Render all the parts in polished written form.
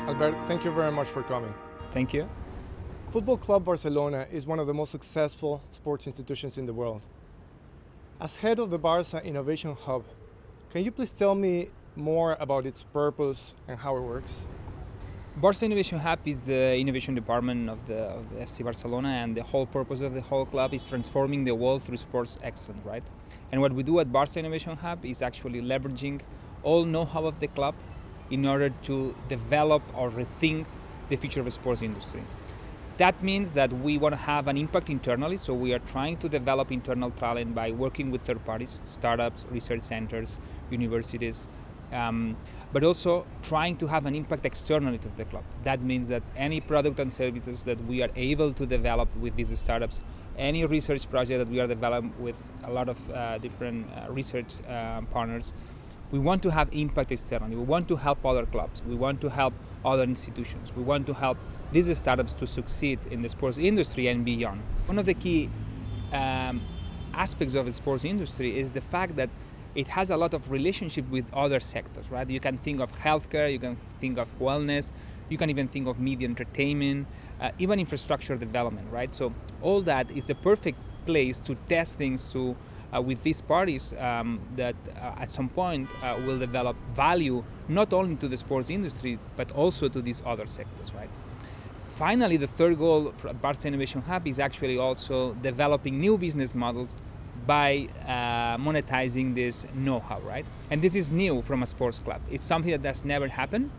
Albert, thank you very much for coming. Thank you. Football Club Barcelona is one of the most successful sports institutions in the world. As head of the Barça Innovation Hub, can you please tell me more about its purpose and how it works? Barça Innovation Hub is the innovation department of the FC Barcelona, and the whole purpose of the whole club is transforming the world through sports excellence, right? And what we do at Barça Innovation Hub is actually leveraging all know-how of the club in order to develop or rethink the future of the sports industry. That means that we want to have an impact internally, so we are trying to develop internal talent by working with third parties, startups, research centers, universities, but also trying to have an impact externally to the club. That means that any product and services that we are able to develop with these startups, any research project that we are developing with a lot of different research partners, we want to have impact externally. We want to help other clubs. We want to help other institutions. We want to help these startups to succeed in the sports industry and beyond. One of the key aspects of the sports industry is the fact that it has a lot of relationship with other sectors, right? You can think of healthcare, you can think of wellness, you can even think of media entertainment, even infrastructure development, right? So all that is the perfect place to test things with these parties that at some point will develop value not only to the sports industry but also to these other sectors, right? Finally, the third goal for Barça Innovation Hub is actually also developing new business models by monetizing this know-how, right? And this is new from a sports club. It's something that has never happened,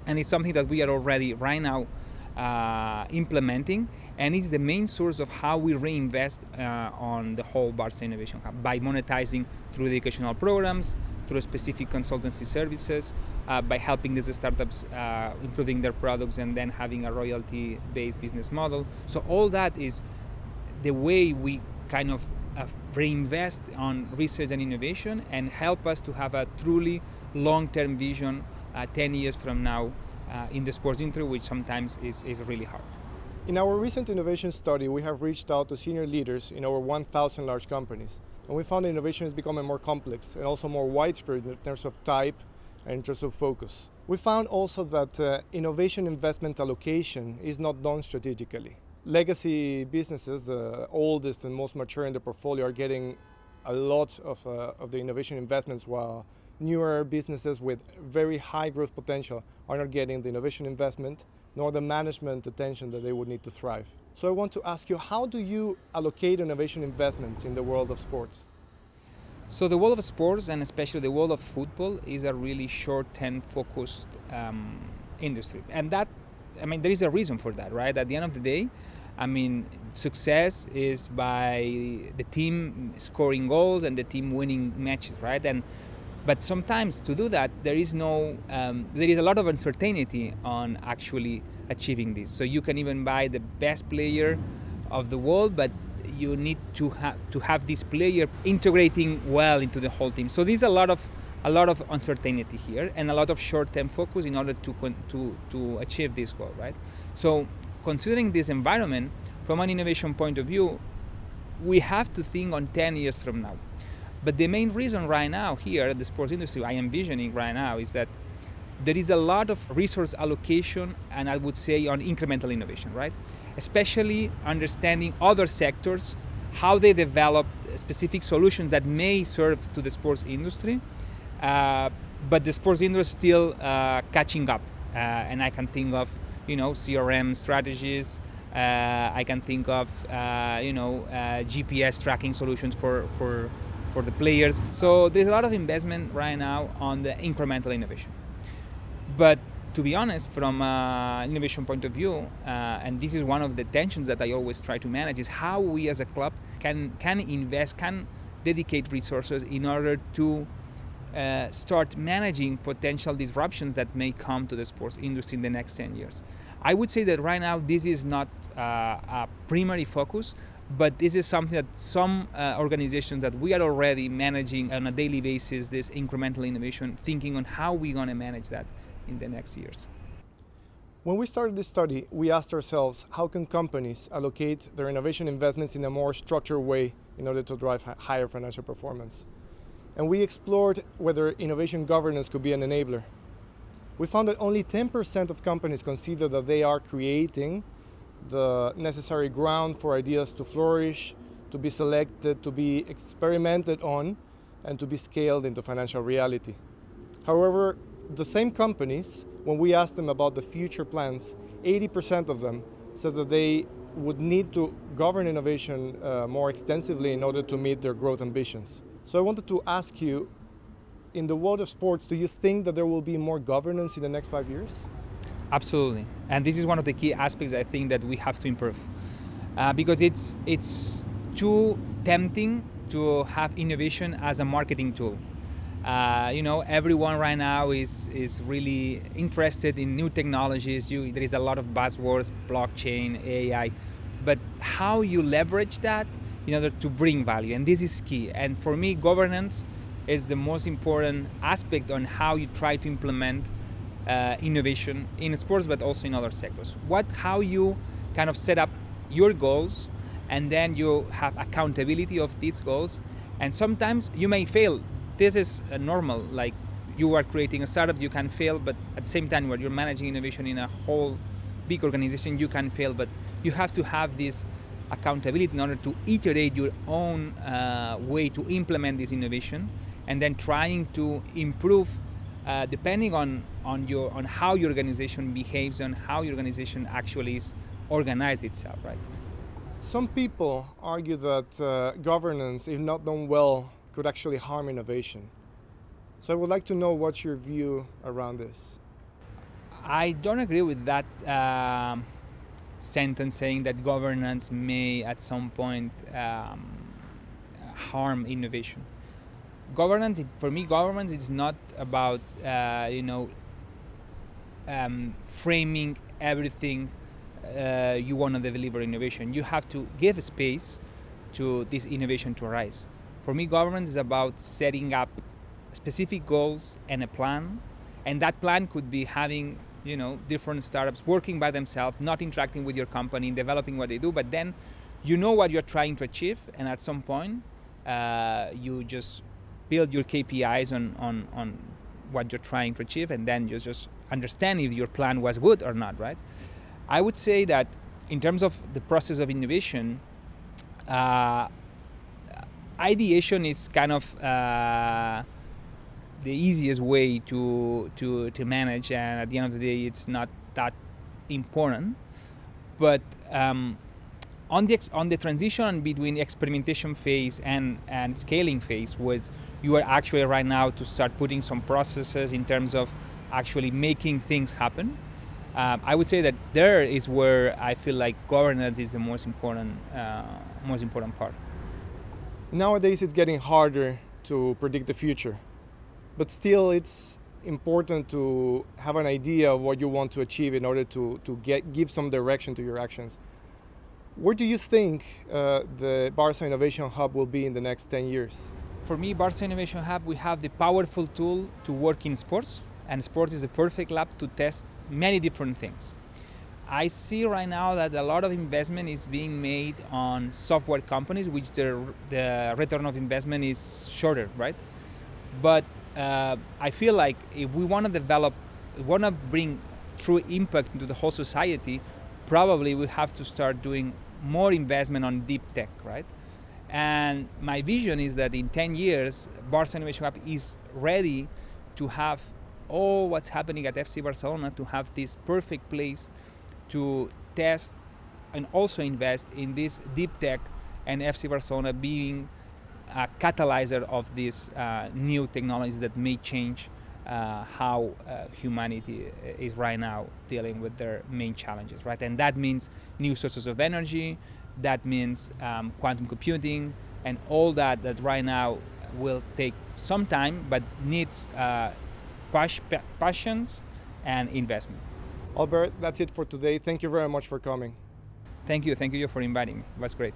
and it's something that we are already right now implementing, and it's the main source of how we reinvest on the whole Barça Innovation Hub, by monetizing through educational programs, through specific consultancy services, by helping these startups improving their products and then having a royalty-based business model. So all that is the way we kind of reinvest on research and innovation and help us to have a truly long-term vision 10 years from now in the sports industry, which sometimes is really hard. In our recent innovation study, we have reached out to senior leaders in over 1,000 large companies, and we found that innovation is becoming more complex and also more widespread in terms of type and in terms of focus. We found also that innovation investment allocation is not done strategically. Legacy businesses, the oldest and most mature in the portfolio, are getting a lot of the innovation investments, while newer businesses with very high growth potential are not getting the innovation investment nor the management attention that they would need to thrive. So I want to ask you, how do you allocate innovation investments in the world of sports? So the world of sports, and especially the world of football, is a really short-term focused industry. And that, I mean, there is a reason for that, right? At the end of the day, I mean, success is by the team scoring goals and the team winning matches, right? But sometimes to do that, there is a lot of uncertainty on actually achieving this. So you can even buy the best player of the world, but you need to have this player integrating well into the whole team. So there's a lot of uncertainty here and a lot of short-term focus in order to achieve this goal, right? So considering this environment, from an innovation point of view, we have to think on 10 years from now. But the main reason right now here at the sports industry I am envisioning right now is that there is a lot of resource allocation, and I would say on incremental innovation, right? Especially understanding other sectors, how they develop specific solutions that may serve to the sports industry, but the sports industry is still catching up. And I can think of, CRM strategies. I can think of, GPS tracking solutions for the players. So there's a lot of investment right now on the incremental innovation. But to be honest, from an innovation point of view, and this is one of the tensions that I always try to manage, is how we as a club can invest, can dedicate resources in order to start managing potential disruptions that may come to the sports industry in the next 10 years. I would say that right now this is not a primary focus, but this is something that some organizations that we are already managing on a daily basis, this incremental innovation, thinking on how we're going to manage that in the next years. When we started this study, we asked ourselves, how can companies allocate their innovation investments in a more structured way in order to drive higher financial performance? And we explored whether innovation governance could be an enabler. We found that only 10% of companies consider that they are creating the necessary ground for ideas to flourish, to be selected, to be experimented on, and to be scaled into financial reality. However, the same companies, when we asked them about the future plans, 80% of them said that they would need to govern innovation more extensively in order to meet their growth ambitions. So I wanted to ask you, in the world of sports, do you think that there will be more governance in the next 5 years? Absolutely, and this is one of the key aspects I think that we have to improve, because it's too tempting to have innovation as a marketing tool. Everyone right now is really interested in new technologies. There is a lot of buzzwords, blockchain, AI, but how you leverage that in order to bring value, and this is key. And for me, governance is the most important aspect on how you try to implement innovation in sports, but also in other sectors. How you kind of set up your goals, and then you have accountability of these goals. And sometimes you may fail. This is normal. Like, you are creating a startup, you can fail, but at the same time, when you're managing innovation in a whole big organization, you can fail. But you have to have this accountability in order to iterate your own way to implement this innovation, and then trying to improve depending on how your organization behaves and how your organization actually is organized itself, right? Some people argue that governance, if not done well, could actually harm innovation. So I would like to know what's your view around this. I don't agree with that sentence saying that governance may at some point harm innovation. For me, governance is not about framing everything you want to deliver innovation. You have to give space to this innovation to arise. For me, governance is about setting up specific goals and a plan, and that plan could be having different startups working by themselves, not interacting with your company, developing what they do, but then you know what you're trying to achieve, and at some point you just build your KPIs on what you're trying to achieve, and then you just understand if your plan was good or not, right? I would say that in terms of the process of innovation, ideation is kind of the easiest way to manage, and at the end of the day, it's not that important. But on the transition between experimentation phase and scaling phase, which you are actually right now to start putting some processes in terms of actually making things happen, I would say that there is where I feel like governance is the most important part. Nowadays, it's getting harder to predict the future, but still it's important to have an idea of what you want to achieve in order to give some direction to your actions. Where do you think the Barça Innovation Hub will be in the next 10 years? For me, Barça Innovation Hub, we have the powerful tool to work in sports, and sports is a perfect lab to test many different things. I see right now that a lot of investment is being made on software companies, which the return of investment is shorter, right? But I feel like if we want to bring true impact into the whole society, probably we have to start doing more investment on deep tech, right? And my vision is that in 10 years, Barça Innovation Hub is ready to have all what's happening at FC Barcelona, to have this perfect place to test and also invest in this deep tech, and FC Barcelona being a catalyzer of these new technologies that may change how humanity is right now dealing with their main challenges, right? And that means new sources of energy, that means quantum computing, and all that right now will take some time, but needs passions and investment. Albert, that's it for today. Thank you very much for coming. Thank you for inviting me. It was great.